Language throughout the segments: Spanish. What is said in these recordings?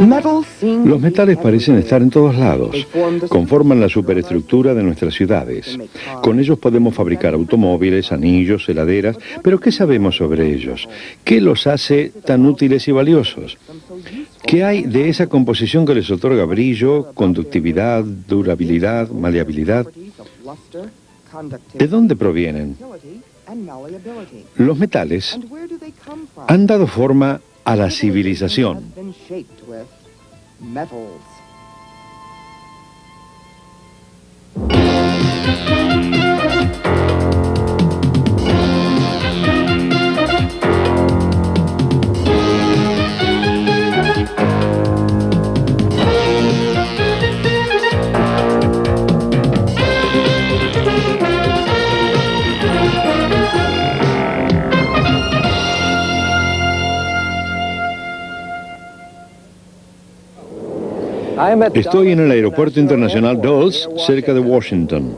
Los metales parecen estar en todos lados. Conforman la superestructura de nuestras ciudades. Con ellos podemos fabricar automóviles, anillos, heladeras. Pero ¿qué sabemos sobre ellos? ¿Qué los hace tan útiles y valiosos? ¿Qué hay de esa composición que les otorga brillo, conductividad, durabilidad, maleabilidad? ¿De dónde provienen? Los metales han dado forma a la civilización. Estoy en el Aeropuerto Internacional Dulles, cerca de Washington.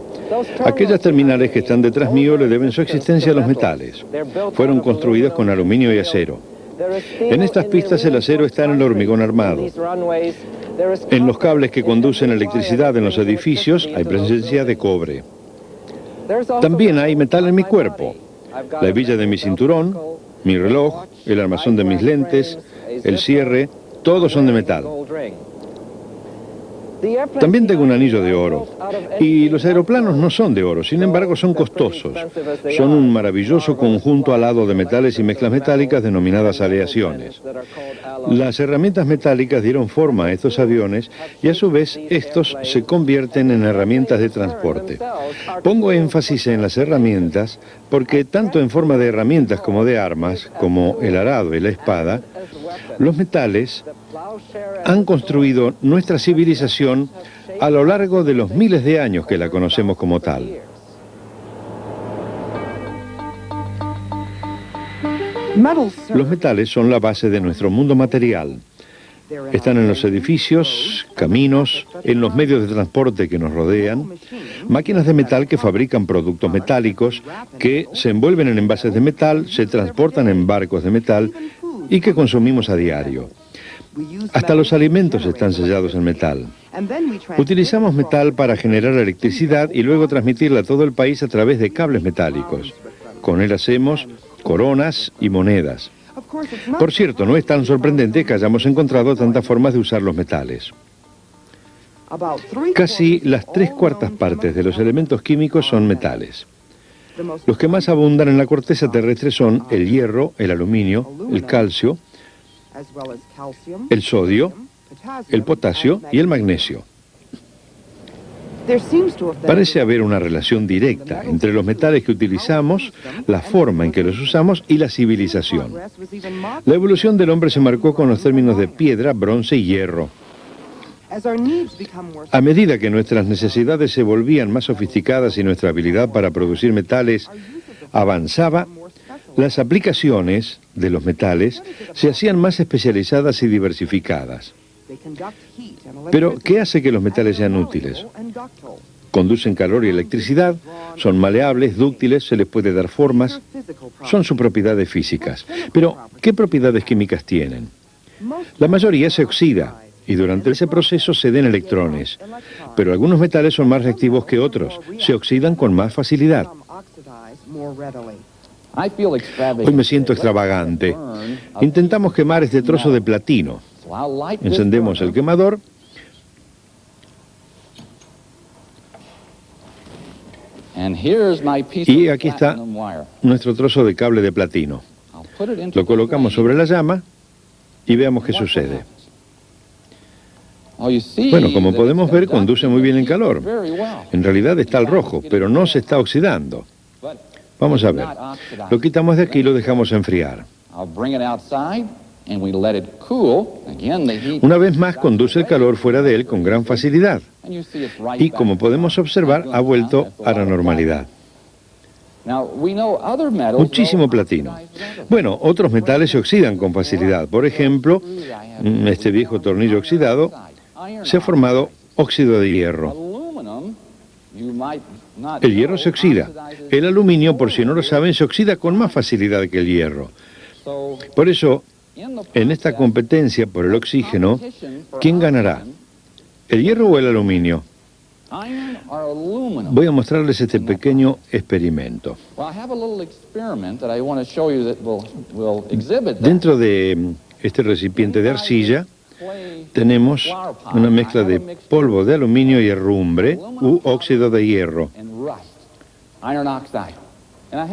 Aquellas terminales que están detrás mío le deben su existencia a los metales. Fueron construidas con aluminio y acero. En estas pistas el acero está en el hormigón armado. En los cables que conducen electricidad en los edificios hay presencia de cobre. También hay metal en mi cuerpo. La hebilla de mi cinturón, mi reloj, el armazón de mis lentes, el cierre, todos son de metal. También tengo un anillo de oro. Y los aeroplanos no son de oro, sin embargo son costosos. Son un maravilloso conjunto alado de metales y mezclas metálicas denominadas aleaciones. Las herramientas metálicas dieron forma a estos aviones y a su vez estos se convierten en herramientas de transporte. Pongo énfasis en las herramientas porque tanto en forma de herramientas como de armas, como el arado y la espada, los metales han construido nuestra civilización a lo largo de los miles de años que la conocemos como tal. Los metales son la base de nuestro mundo material. Están en los edificios, caminos, en los medios de transporte que nos rodean, máquinas de metal que fabrican productos metálicos, que se envuelven en envases de metal, se transportan en barcos de metal y que consumimos a diario. Hasta los alimentos están sellados en metal. Utilizamos metal para generar electricidad y luego transmitirla a todo el país a través de cables metálicos. Con él hacemos coronas y monedas. Por cierto, no es tan sorprendente que hayamos encontrado tantas formas de usar los metales. Casi las 3/4 partes de los elementos químicos son metales. Los que más abundan en la corteza terrestre son el hierro, el aluminio, el calcio, el sodio, el potasio y el magnesio. Parece haber una relación directa entre los metales que utilizamos, la forma en que los usamos y la civilización. La evolución del hombre se marcó con los términos de piedra, bronce y hierro. A medida que nuestras necesidades se volvían más sofisticadas y nuestra habilidad para producir metales avanzaba, las aplicaciones de los metales se hacían más especializadas y diversificadas. Pero, ¿qué hace que los metales sean útiles? Conducen calor y electricidad, son maleables, dúctiles, se les puede dar formas, son sus propiedades físicas. Pero, ¿qué propiedades químicas tienen? La mayoría se oxida y durante ese proceso se den electrones. Pero algunos metales son más reactivos que otros, se oxidan con más facilidad. Hoy me siento extravagante. Intentamos quemar este trozo de platino. Encendemos el quemador y aquí está nuestro trozo de cable de platino. Lo colocamos sobre la llama y veamos qué sucede. Bueno, como podemos ver, conduce muy bien el calor. En realidad está al rojo, pero no se está oxidando. Vamos a ver. Lo quitamos de aquí y lo dejamos enfriar. Una vez más conduce el calor fuera de él con gran facilidad. Y como podemos observar, ha vuelto a la normalidad. Muchísimo platino. Bueno, otros metales se oxidan con facilidad. Por ejemplo, este viejo tornillo oxidado se ha formado óxido de hierro. El hierro se oxida. El aluminio, por si no lo saben, se oxida con más facilidad que el hierro. Por eso, En esta competencia por el oxígeno, ¿quién ganará? ¿El hierro o el aluminio? Voy a mostrarles este pequeño experimento. Dentro de este recipiente de arcilla tenemos una mezcla de polvo de aluminio y herrumbre u óxido de hierro.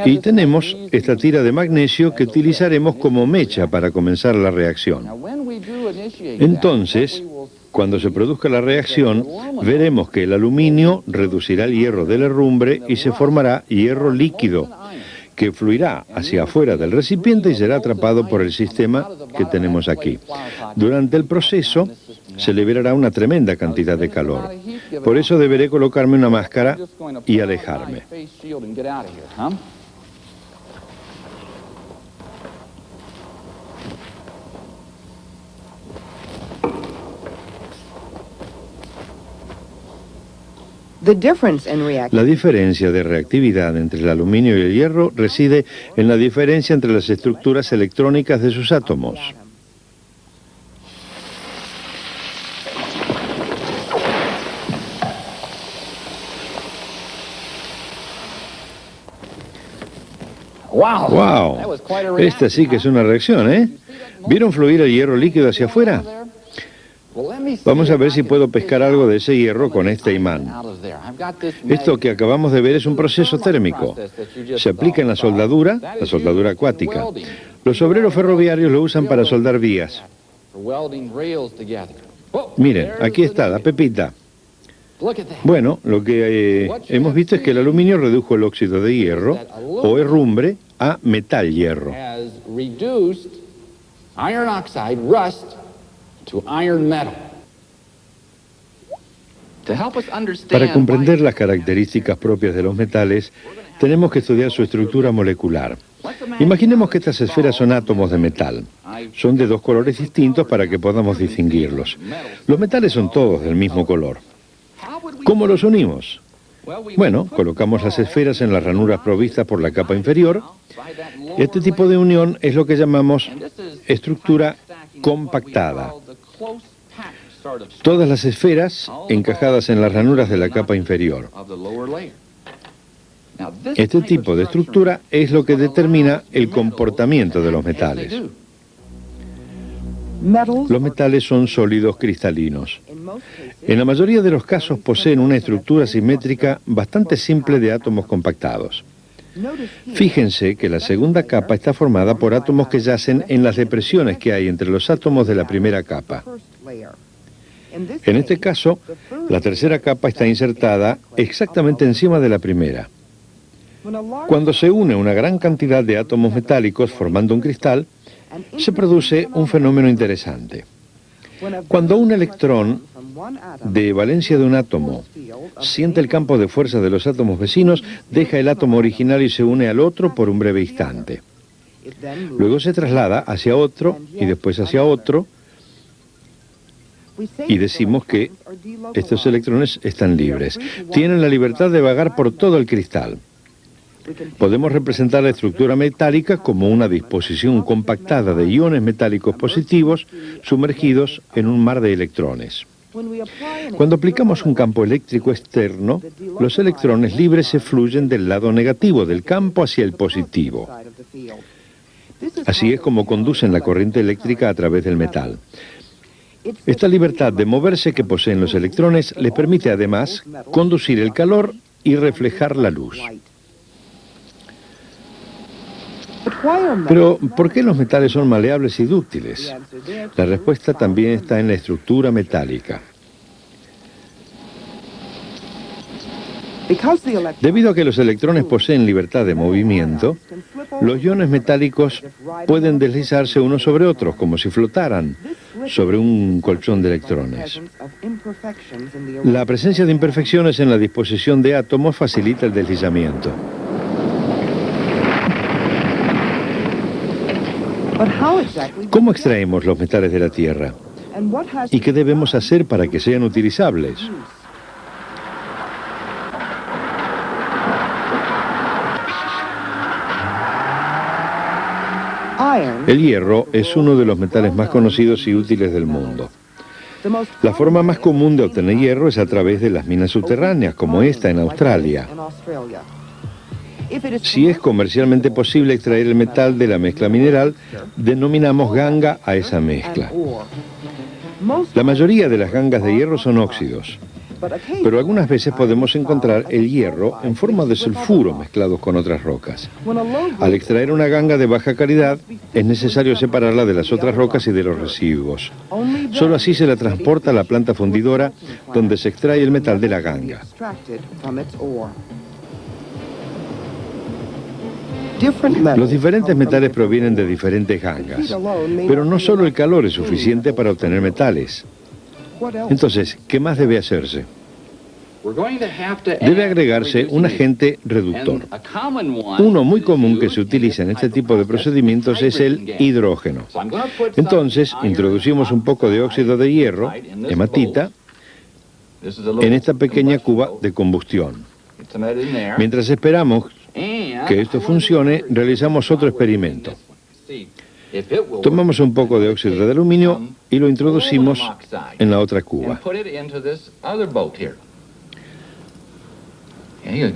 Y tenemos esta tira de magnesio que utilizaremos como mecha para comenzar la reacción. Entonces, cuando se produzca la reacción, veremos que el aluminio reducirá el hierro del herrumbre y se formará hierro líquido, que fluirá hacia afuera del recipiente y será atrapado por el sistema que tenemos aquí. Durante el proceso, se liberará una tremenda cantidad de calor. Por eso deberé colocarme una máscara y alejarme. La diferencia de reactividad entre el aluminio y el hierro reside en la diferencia entre las estructuras electrónicas de sus átomos. ¡Wow! Esta sí que es una reacción, ¿eh? ¿Vieron fluir el hierro líquido hacia afuera? Vamos a ver si puedo pescar algo de ese hierro con este imán. Esto que acabamos de ver es un proceso térmico. Se aplica en la soldadura acuática. Los obreros ferroviarios lo usan para soldar vías. Miren, aquí está, la pepita. Bueno, lo que hemos visto es que el aluminio redujo el óxido de hierro o herrumbre a metal hierro. Para comprender las características propias de los metales, tenemos que estudiar su estructura molecular. Imaginemos que estas esferas son átomos de metal. Son de dos colores distintos para que podamos distinguirlos. Los metales son todos del mismo color. ¿Cómo los unimos? Bueno, colocamos las esferas en las ranuras provistas por la capa inferior. Este tipo de unión es lo que llamamos estructura compactada. Todas las esferas encajadas en las ranuras de la capa inferior. Este tipo de estructura es lo que determina el comportamiento de los metales. Los metales son sólidos cristalinos. En la mayoría de los casos poseen una estructura simétrica bastante simple de átomos compactados. Fíjense que la segunda capa está formada por átomos que yacen en las depresiones que hay entre los átomos de la primera capa. En este caso, la tercera capa está insertada exactamente encima de la primera. Cuando se une una gran cantidad de átomos metálicos formando un cristal, se produce un fenómeno interesante. Cuando un electrón de valencia de un átomo siente el campo de fuerza de los átomos vecinos, deja el átomo original y se une al otro por un breve instante. Luego se traslada hacia otro y después hacia otro, y decimos que estos electrones están libres. Tienen la libertad de vagar por todo el cristal. Podemos representar la estructura metálica como una disposición compactada de iones metálicos positivos sumergidos en un mar de electrones. Cuando aplicamos un campo eléctrico externo, los electrones libres se fluyen del lado negativo del campo hacia el positivo. Así es como conducen la corriente eléctrica a través del metal. Esta libertad de moverse que poseen los electrones les permite además conducir el calor y reflejar la luz. Pero, ¿por qué los metales son maleables y dúctiles? La respuesta también está en la estructura metálica. Debido a que los electrones poseen libertad de movimiento, los iones metálicos pueden deslizarse unos sobre otros, como si flotaran sobre un colchón de electrones. La presencia de imperfecciones en la disposición de átomos facilita el deslizamiento. ¿Cómo extraemos los metales de la Tierra? ¿Y qué debemos hacer para que sean utilizables? El hierro es uno de los metales más conocidos y útiles del mundo. La forma más común de obtener hierro es a través de las minas subterráneas, como esta en Australia. Si es comercialmente posible extraer el metal de la mezcla mineral, denominamos ganga a esa mezcla. La mayoría de las gangas de hierro son óxidos, pero algunas veces podemos encontrar el hierro en forma de sulfuro mezclados con otras rocas. Al extraer una ganga de baja calidad, es necesario separarla de las otras rocas y de los residuos. Solo así se la transporta a la planta fundidora, donde se extrae el metal de la ganga. Los diferentes metales provienen de diferentes gangas, pero no solo el calor es suficiente para obtener metales. Entonces, ¿qué más debe hacerse? Debe agregarse un agente reductor. Uno muy común que se utiliza en este tipo de procedimientos es el hidrógeno. Entonces, introducimos un poco de óxido de hierro, hematita, en esta pequeña cuba de combustión. Mientras esperamos que esto funcione, realizamos otro experimento. Tomamos un poco de óxido de aluminio y lo introducimos en la otra cuba.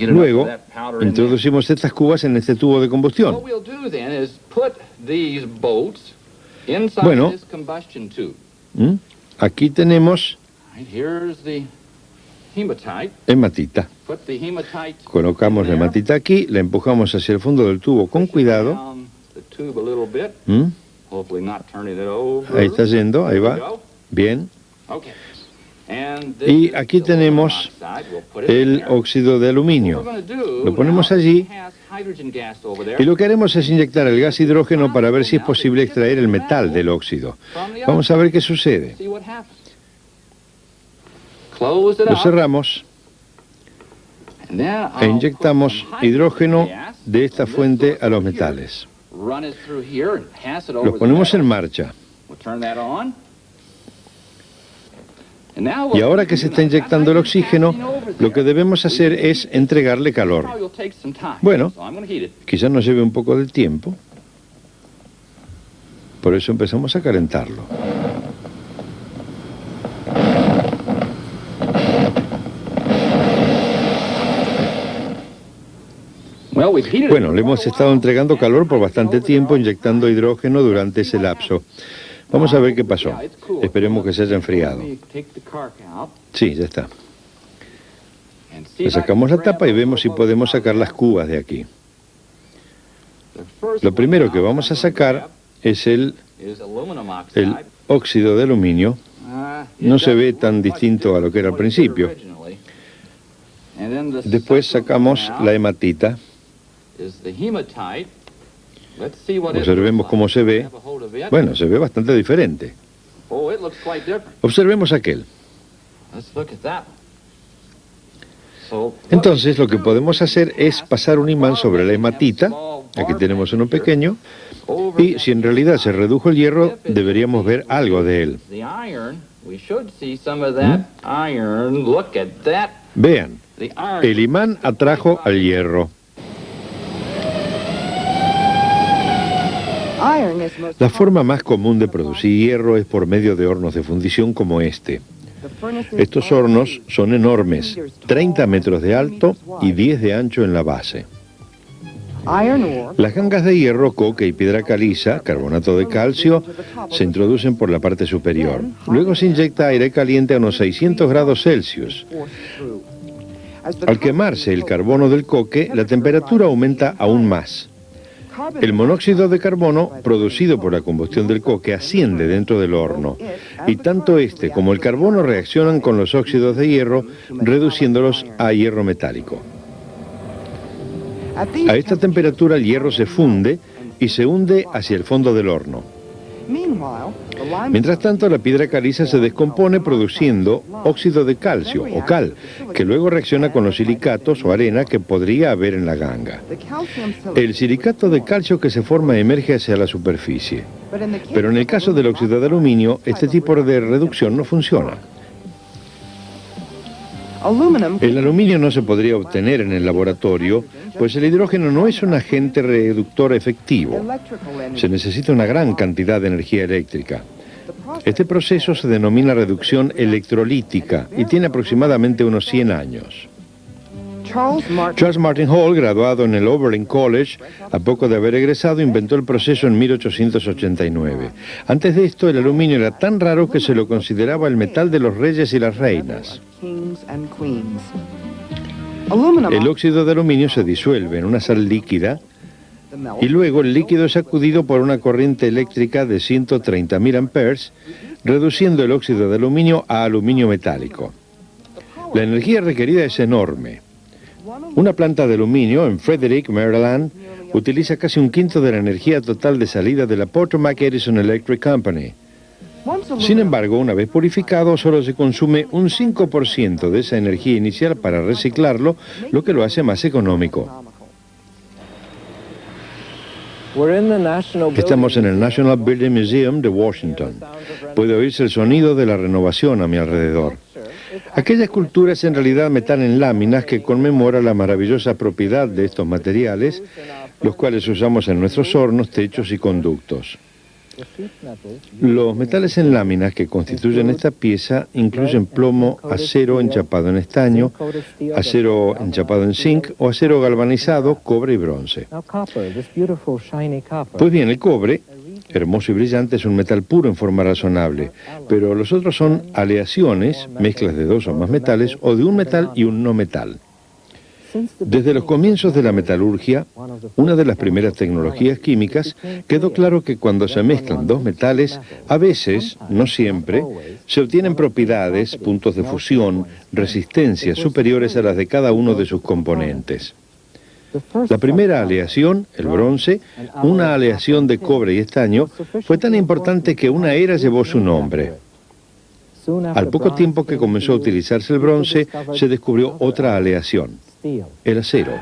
Luego, introducimos estas cubas en este tubo de combustión. Bueno, aquí tenemos hematita. Colocamos la hematita aquí, la empujamos hacia el fondo del tubo con cuidado. Ahí está yendo, ahí va. Bien. Y aquí tenemos el óxido de aluminio. Lo ponemos allí y lo que haremos es inyectar el gas hidrógeno para ver si es posible extraer el metal del óxido. Vamos a ver qué sucede. Lo cerramos e inyectamos hidrógeno de esta fuente a los metales. Los ponemos en marcha. Y ahora que se está inyectando el oxígeno, lo que debemos hacer es entregarle calor. Bueno, quizás nos lleve un poco de tiempo. Por eso empezamos a calentarlo. Bueno, le hemos estado entregando calor por bastante tiempo, inyectando hidrógeno durante ese lapso. Vamos a ver qué pasó. Esperemos que se haya enfriado. Sí, ya está. Le sacamos la tapa y vemos si podemos sacar las cubas de aquí. Lo primero que vamos a sacar es el óxido de aluminio. No se ve tan distinto a lo que era al principio. Después sacamos la hematita. Observemos cómo se ve. Bueno, se ve bastante diferente. Observemos aquel. Entonces, lo que podemos hacer es pasar un imán sobre la hematita. Aquí tenemos uno pequeño. Y si en realidad se redujo el hierro, deberíamos ver algo de él. Vean, el imán atrajo al hierro. La forma más común de producir hierro es por medio de hornos de fundición como este. Estos hornos son enormes, 30 metros de alto y 10 de ancho en la base. Las gangas de hierro, coque y piedra caliza, carbonato de calcio, se introducen por la parte superior. Luego se inyecta aire caliente a unos 600 grados Celsius. Al quemarse el carbono del coque, la temperatura aumenta aún más. El monóxido de carbono, producido por la combustión del coque, asciende dentro del horno, y tanto este como el carbono reaccionan con los óxidos de hierro, reduciéndolos a hierro metálico. A esta temperatura el hierro se funde y se hunde hacia el fondo del horno. Mientras tanto, la piedra caliza se descompone produciendo óxido de calcio o cal, que luego reacciona con los silicatos o arena que podría haber en la ganga. El silicato de calcio que se forma emerge hacia la superficie. Pero en el caso del óxido de aluminio, este tipo de reducción no funciona. El aluminio no se podría obtener en el laboratorio, pues el hidrógeno no es un agente reductor efectivo. Se necesita una gran cantidad de energía eléctrica. Este proceso se denomina reducción electrolítica y tiene aproximadamente unos 100 años. Charles Martin Hall, graduado en el Oberlin College, a poco de haber egresado, inventó el proceso en 1889. Antes de esto, el aluminio era tan raro que se lo consideraba el metal de los reyes y las reinas. El óxido de aluminio se disuelve en una sal líquida y luego el líquido es sacudido por una corriente eléctrica de 130.000 amperes, reduciendo el óxido de aluminio a aluminio metálico. La energía requerida es enorme. Una planta de aluminio en Frederick, Maryland, utiliza casi un quinto de la energía total de salida de la Potomac Edison Electric Company. Sin embargo, una vez purificado, solo se consume un 5% de esa energía inicial para reciclarlo, lo que lo hace más económico. Estamos en el National Building Museum de Washington. Puede oírse el sonido de la renovación a mi alrededor. Aquella escultura es en realidad metal en láminas que conmemora la maravillosa propiedad de estos materiales, los cuales usamos en nuestros hornos, techos y conductos. Los metales en láminas que constituyen esta pieza incluyen plomo, acero enchapado en estaño, acero enchapado en zinc o acero galvanizado, cobre y bronce. Pues bien, el cobre, hermoso y brillante, es un metal puro en forma razonable, pero los otros son aleaciones, mezclas de dos o más metales, o de un metal y un no metal. Desde los comienzos de la metalurgia, una de las primeras tecnologías químicas, quedó claro que cuando se mezclan dos metales, a veces, no siempre, se obtienen propiedades, puntos de fusión, resistencias superiores a las de cada uno de sus componentes. La primera aleación, el bronce, una aleación de cobre y estaño, fue tan importante que una era llevó su nombre. Al poco tiempo que comenzó a utilizarse el bronce, se descubrió otra aleación, el acero.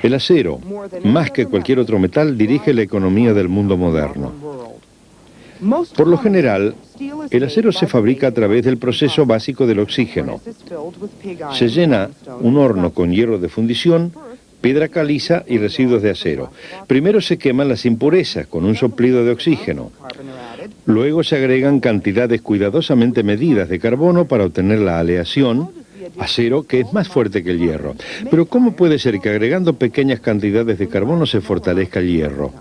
El acero, más que cualquier otro metal, dirige la economía del mundo moderno. Por lo general, el acero se fabrica a través del proceso básico del oxígeno. Se llena un horno con hierro de fundición, piedra caliza y residuos de acero. Primero se queman las impurezas con un soplido de oxígeno. Luego se agregan cantidades cuidadosamente medidas de carbono para obtener la aleación, acero, que es más fuerte que el hierro. Pero ¿cómo puede ser que agregando pequeñas cantidades de carbono se fortalezca el hierro?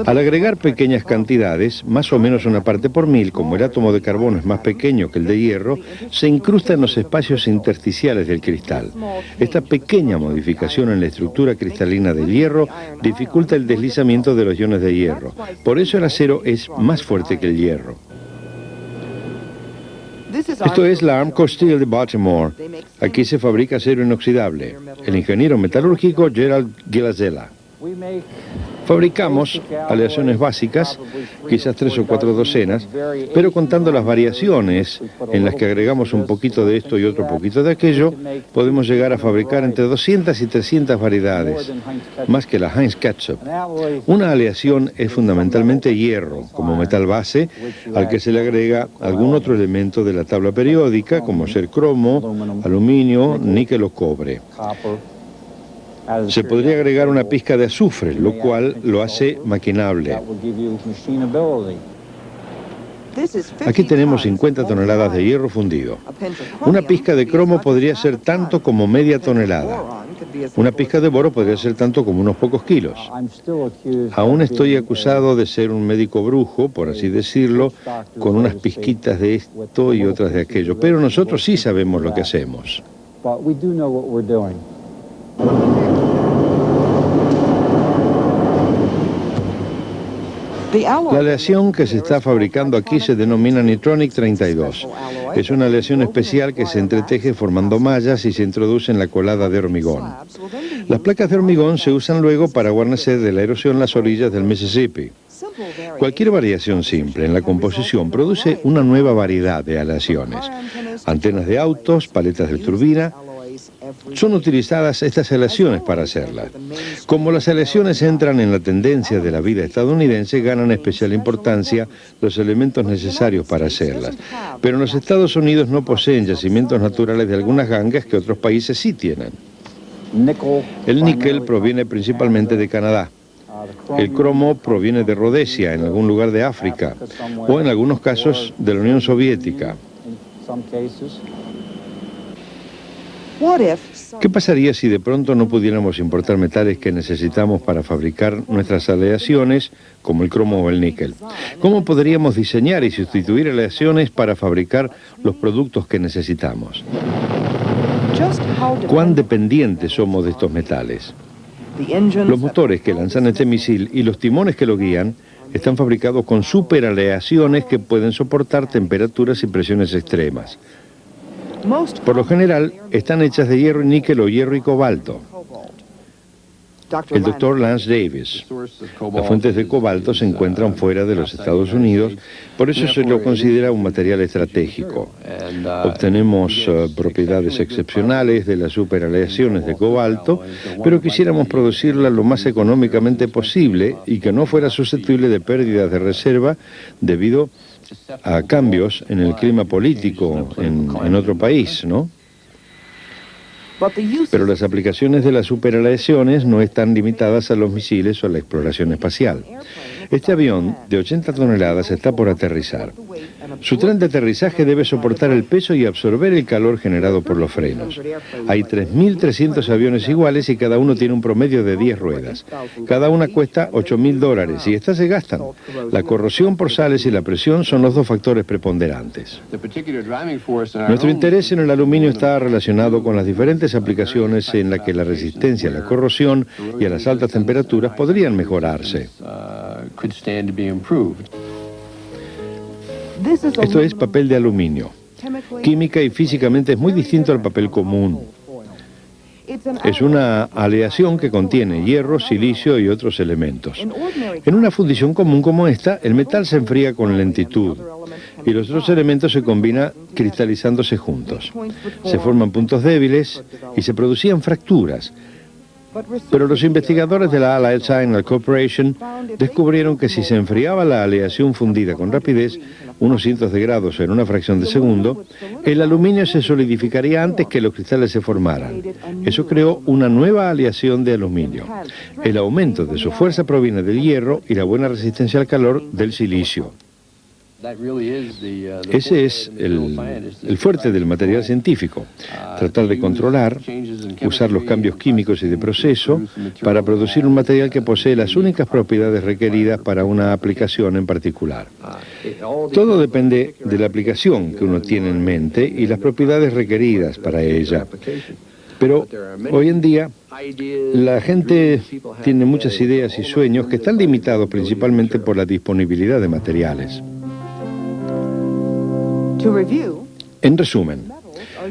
Al agregar pequeñas cantidades, más o menos una parte por mil, como el átomo de carbono es más pequeño que el de hierro, se incrusta en los espacios intersticiales del cristal. Esta pequeña modificación en la estructura cristalina del hierro dificulta el deslizamiento de los iones de hierro. Por eso el acero es más fuerte que el hierro. Esto es la Armco Steel de Baltimore. Aquí se fabrica acero inoxidable. El ingeniero metalúrgico Gerald Gilazella. Fabricamos aleaciones básicas, quizás 3 o 4 docenas, pero contando las variaciones en las que agregamos un poquito de esto y otro poquito de aquello, podemos llegar a fabricar entre 200 y 300 variedades, más que la Heinz Ketchup. Una aleación es fundamentalmente hierro, como metal base, al que se le agrega algún otro elemento de la tabla periódica, como ser cromo, aluminio, níquel o cobre. Se podría agregar una pizca de azufre, lo cual lo hace maquinable. Aquí tenemos 50 toneladas de hierro fundido. Una pizca de cromo podría ser tanto como media tonelada. Una pizca de boro podría ser tanto como unos pocos kilos. Aún estoy acusado de ser un médico brujo, por así decirlo, con unas pizquitas de esto y otras de aquello. Pero nosotros sí sabemos lo que hacemos. La aleación que se está fabricando aquí se denomina Nitronic 32. Es una aleación especial que se entreteje formando mallas y se introduce en la colada de hormigón. Las placas de hormigón se usan luego para guarnecer de la erosión las orillas del Mississippi. Cualquier variación simple en la composición produce una nueva variedad de aleaciones. Antenas de autos, paletas de turbina, son utilizadas estas aleaciones para hacerlas. Como las aleaciones entran en la tendencia de la vida estadounidense, ganan especial importancia los elementos necesarios para hacerlas. Pero en los Estados Unidos no poseen yacimientos naturales de algunas gangas que otros países sí tienen. El níquel proviene principalmente de Canadá. El cromo proviene de Rodesia, en algún lugar de África, o en algunos casos de la Unión Soviética. ¿Qué pasaría si de pronto no pudiéramos importar metales que necesitamos para fabricar nuestras aleaciones, como el cromo o el níquel? ¿Cómo podríamos diseñar y sustituir aleaciones para fabricar los productos que necesitamos? ¿Cuán dependientes somos de estos metales? Los motores que lanzan este misil y los timones que lo guían están fabricados con superaleaciones que pueden soportar temperaturas y presiones extremas. Por lo general, están hechas de hierro y níquel o hierro y cobalto. El doctor Lance Davis. Las fuentes de cobalto se encuentran fuera de los Estados Unidos, por eso se lo considera un material estratégico. Obtenemos propiedades excepcionales de las superaleaciones de cobalto, pero quisiéramos producirla lo más económicamente posible y que no fuera susceptible de pérdidas de reserva debido a cambios en el clima político en otro país, ¿no? Pero las aplicaciones de las superaleaciones no están limitadas a los misiles o a la exploración espacial. Este avión de 80 toneladas está por aterrizar. Su tren de aterrizaje debe soportar el peso y absorber el calor generado por los frenos. Hay 3.300 aviones iguales y cada uno tiene un promedio de 10 ruedas. Cada una cuesta $8.000 y estas se gastan. La corrosión por sales y la presión son los dos factores preponderantes. Nuestro interés en el aluminio está relacionado con las diferentes aplicaciones en las que la resistencia a la corrosión y a las altas temperaturas podrían mejorarse. Esto es papel de aluminio. Química y físicamente es muy distinto al papel común. Es una aleación que contiene hierro, silicio y otros elementos. En una fundición común como esta, el metal se enfría con lentitud y los otros elementos se combinan cristalizándose juntos. Se forman puntos débiles y se producían fracturas. Pero los investigadores de la Allied Signal Corporation descubrieron que si se enfriaba la aleación fundida con rapidez, unos cientos de grados en una fracción de segundo, el aluminio se solidificaría antes que los cristales se formaran. Eso creó una nueva aleación de aluminio. El aumento de su fuerza proviene del hierro y la buena resistencia al calor del silicio. Ese es el fuerte del material científico, tratar de controlar, usar los cambios químicos y de proceso para producir un material que posee las únicas propiedades requeridas para una aplicación en particular. Todo depende de la aplicación que uno tiene en mente y las propiedades requeridas para ella. Pero hoy en día la gente tiene muchas ideas y sueños que están limitados principalmente por la disponibilidad de materiales. En resumen,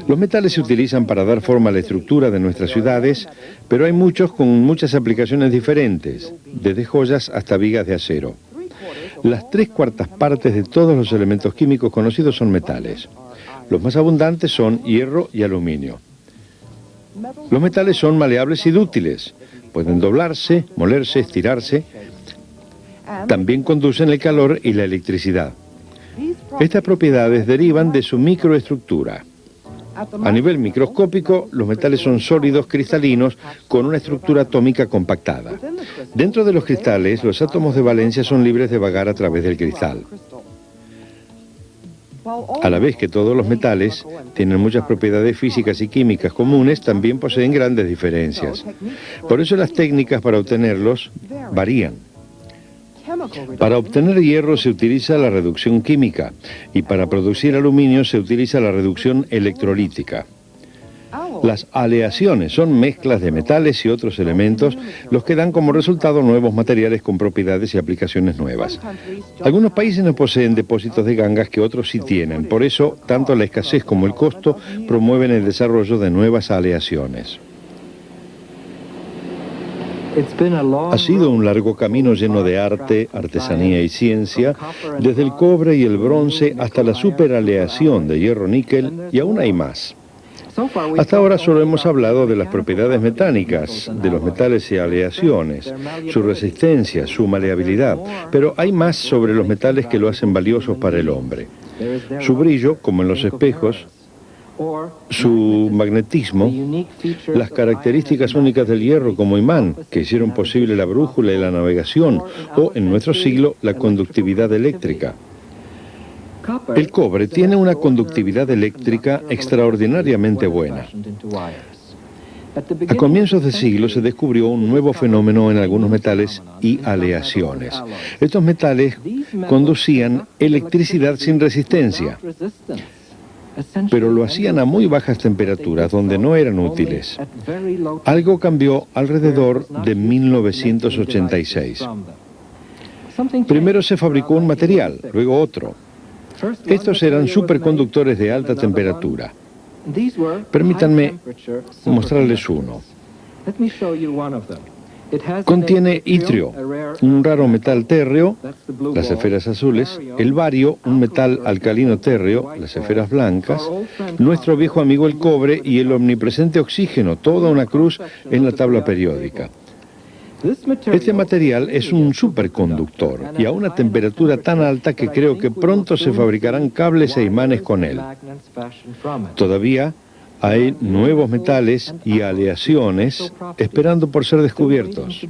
los metales se utilizan para dar forma a la estructura de nuestras ciudades, pero hay muchos con muchas aplicaciones diferentes, desde joyas hasta vigas de acero. Las 3/4 partes de todos los elementos químicos conocidos son metales. Los más abundantes son hierro y aluminio. Los metales son maleables y dúctiles. Pueden doblarse, molerse, estirarse. También conducen el calor y la electricidad. Estas propiedades derivan de su microestructura. A nivel microscópico, los metales son sólidos cristalinos con una estructura atómica compactada. Dentro de los cristales, los átomos de valencia son libres de vagar a través del cristal. A la vez que todos los metales tienen muchas propiedades físicas y químicas comunes, también poseen grandes diferencias. Por eso las técnicas para obtenerlos varían. Para obtener hierro se utiliza la reducción química y para producir aluminio se utiliza la reducción electrolítica. Las aleaciones son mezclas de metales y otros elementos los que dan como resultado nuevos materiales con propiedades y aplicaciones nuevas. Algunos países no poseen depósitos de gangas que otros sí tienen, por eso tanto la escasez como el costo promueven el desarrollo de nuevas aleaciones. Ha sido un largo camino lleno de arte, artesanía y ciencia, desde el cobre y el bronce hasta la superaleación de hierro-níquel, y aún hay más. Hasta ahora solo hemos hablado de las propiedades mecánicas de los metales y aleaciones, su resistencia, su maleabilidad, pero hay más sobre los metales que lo hacen valiosos para el hombre. Su brillo, como en los espejos, su magnetismo, las características únicas del hierro como imán, que hicieron posible la brújula y la navegación, o, en nuestro siglo, la conductividad eléctrica. El cobre tiene una conductividad eléctrica extraordinariamente buena. A comienzos de siglo se descubrió un nuevo fenómeno en algunos metales y aleaciones. Estos metales conducían electricidad sin resistencia, pero lo hacían a muy bajas temperaturas, donde no eran útiles. Algo cambió alrededor de 1986. Primero se fabricó un material, luego otro. Estos eran superconductores de alta temperatura. Permítanme mostrarles uno. Contiene itrio, un raro metal térreo, las esferas azules, el bario, un metal alcalino térreo, las esferas blancas, nuestro viejo amigo el cobre y el omnipresente oxígeno, toda una cruz en la tabla periódica. Este material es un superconductor y a una temperatura tan alta que creo que pronto se fabricarán cables e imanes con él. Todavía hay nuevos metales y aleaciones esperando por ser descubiertos.